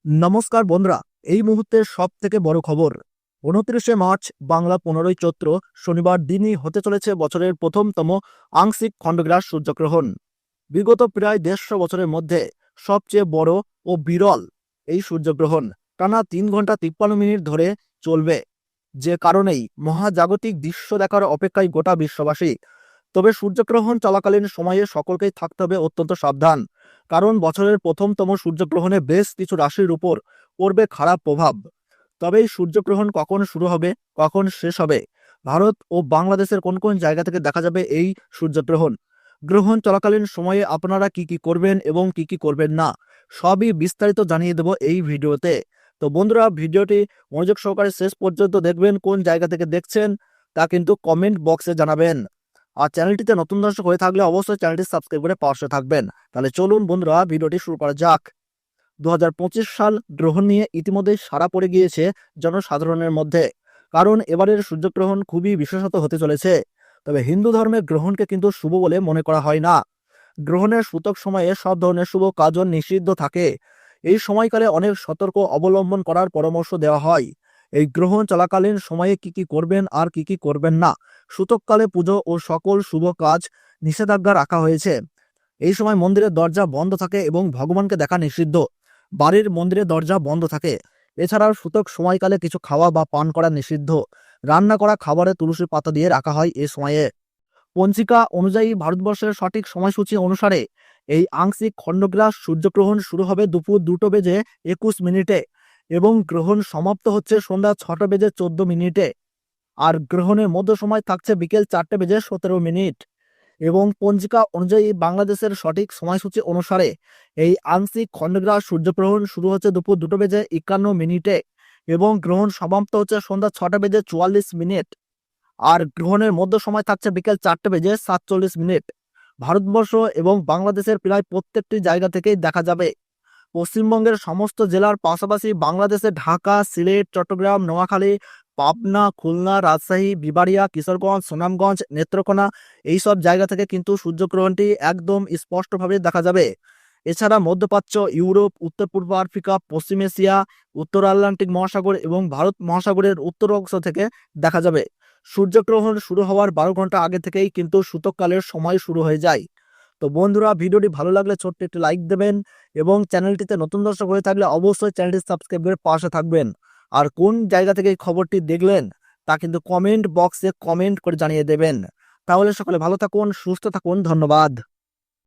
নমস্কার বন্ধুরা, এই মুহূর্তের সব থেকে বড় খবর। ২৯শে মার্চ বাংলা ১৫ই চৈত্র শনিবার দিনই হতে চলেছে বছরের প্রথমতম আংশিক খণ্ডগ্রাস সূর্যগ্রহণ। বিগত প্রায় ১৫০ বছরের মধ্যে সবচেয়ে বড় ও বিরল এই সূর্যগ্রহণ টানা ৩ ঘন্টা ৫৩ মিনিট ধরে চলবে, যে কারণেই মহাজাগতিক দৃশ্য দেখার অপেক্ষায় গোটা বিশ্ববাসী। তবে সূর্যগ্রহণ চলাকালীন সময়ে সকলকেই থাকতে হবে অত্যন্ত সাবধান, কারণ বছরের প্রথমতম সূর্যগ্রহণে বেশ কিছু রাশির উপর পড়বে খারাপ প্রভাব। তবে এই সূর্যগ্রহণ কখন শুরু হবে, কখন শেষ হবে, ভারত ও বাংলাদেশের কোন কোন জায়গা থেকে দেখা যাবে এই সূর্যগ্রহণ, গ্রহণ চলাকালীন সময়ে আপনারা কি কি করবেন এবং কি কি করবেন না, সবই বিস্তারিত জানিয়ে দেব এই ভিডিওতে। তো বন্ধুরা, ভিডিওটি মনোযোগ সহকারে শেষ পর্যন্ত দেখবেন। কোন জায়গা থেকে দেখছেন তা কিন্তু কমেন্ট বক্সে জানাবেন। আর চ্যানেলটিতে নতুন দর্শক হয়ে থাকলে অবশ্যই চ্যানেলটি সাবস্ক্রাইব করে পাশে থাকবেন। তাহলে চলুন বন্ধুরা, ভিডিওটি শুরু করা যাক। ২০২৫ সাল গ্রহণ নিয়ে ইতিমধ্যেই সাড়া পড়ে গিয়েছে জনসাধারণের মধ্যে, কারণ এবারের সূর্যগ্রহণ খুবই বিশেষত হতে চলেছে। তবে হিন্দু ধর্মের গ্রহণকে কিন্তু শুভ বলে মনে করা হয় না। গ্রহণের সূতক সময়ে সব ধরনের শুভ কার্য নিষিদ্ধ থাকে। এই সময়কালে অনেক সতর্ক অবলম্বন করার পরামর্শ দেওয়া হয়। এই গ্রহণ চলাকালীন সময়ে কি কি করবেন আর কি কি করবেন না, সূতককালে পুজো ও সকল শুভ কাজ নিষেধাজ্ঞা রাখা হয়েছে। এই সময় মন্দিরের দরজা বন্ধ থাকে এবং ভগবানকে দেখা নিষিদ্ধ। বাড়ির মন্দিরের দরজা বন্ধ থাকে। এছাড়াও সূতক সময়কালে কিছু খাওয়া বা পান করা নিষিদ্ধ। রান্না করা খাবারে তুলসী পাতা দিয়ে রাখা হয় এ সময়ে। পঞ্জিকা অনুযায়ী ভারতবর্ষের সঠিক সময়সূচি অনুসারে এই আংশিক খণ্ডগ্রাস সূর্যগ্রহণ শুরু হবে দুপুর ২টা বেজে ২১ মিনিটে এবং গ্রহণ সমাপ্ত হচ্ছে সন্ধ্যা ৬টা বেজে ১৪ মিনিটে। আর গ্রহণের মধ্য সময় থাকছে বিকেল ৪টা বেজে ১৭ মিনিট। এবং পঞ্জিকা অনুযায়ী বাংলাদেশের সঠিক সময়সূচি অনুসারে এই আংশিক খণ্ডগ্রাস সূর্যগ্রহণ শুরু হচ্ছে দুপুর ২টা বেজে ৫১ মিনিটে এবং গ্রহণ সমাপ্ত হচ্ছে সন্ধ্যা ৬টা বেজে ৪৪ মিনিট। আর গ্রহণের মধ্য সময় থাকছে বিকেল ৪টা বেজে ৪৭ মিনিট। ভারতবর্ষ এবং বাংলাদেশের প্রায় প্রত্যেকটি জায়গা থেকেই দেখা যাবে। পশ্চিমবঙ্গের সমস্ত জেলার পাশাপাশি বাংলাদেশের ঢাকা, সিলেট, চট্টগ্রাম, নোয়াখালী, পাবনা, খুলনা, রাজশাহী, বিবাড়িয়া, কিশোরগঞ্জ, সুনামগঞ্জ, নেত্রকোনা এইসব জায়গা থেকে কিন্তু সূর্যগ্রহণটি একদম স্পষ্টভাবে দেখা যাবে। এছাড়া মধ্যপ্রাচ্য, ইউরোপ, উত্তর পূর্ব আফ্রিকা, পশ্চিম এশিয়া, উত্তর আটলান্টিক মহাসাগর এবং ভারত মহাসাগরের উত্তর অংশ থেকে দেখা যাবে। সূর্যগ্রহণ শুরু হওয়ার ১২ ঘন্টা আগে থেকেই কিন্তু সূতককালের সময় শুরু হয়ে যায়। তো বন্ধুরা, ভিডিওটি ভালো লাগলে ছোট্ট একটি লাইক দেবেন এবং চ্যানেলটিতে নতুন দর্শক হয়ে থাকলে অবশ্যই চ্যানেলটি সাবস্ক্রাইব করে পাশে থাকবেন। আর কোন জায়গা থেকে এই খবরটি দেখলেন তা কিন্তু কমেন্ট বক্সে কমেন্ট করে জানিয়ে দেবেন। তাহলে সকলে ভালো থাকুন, সুস্থ থাকুন, ধন্যবাদ।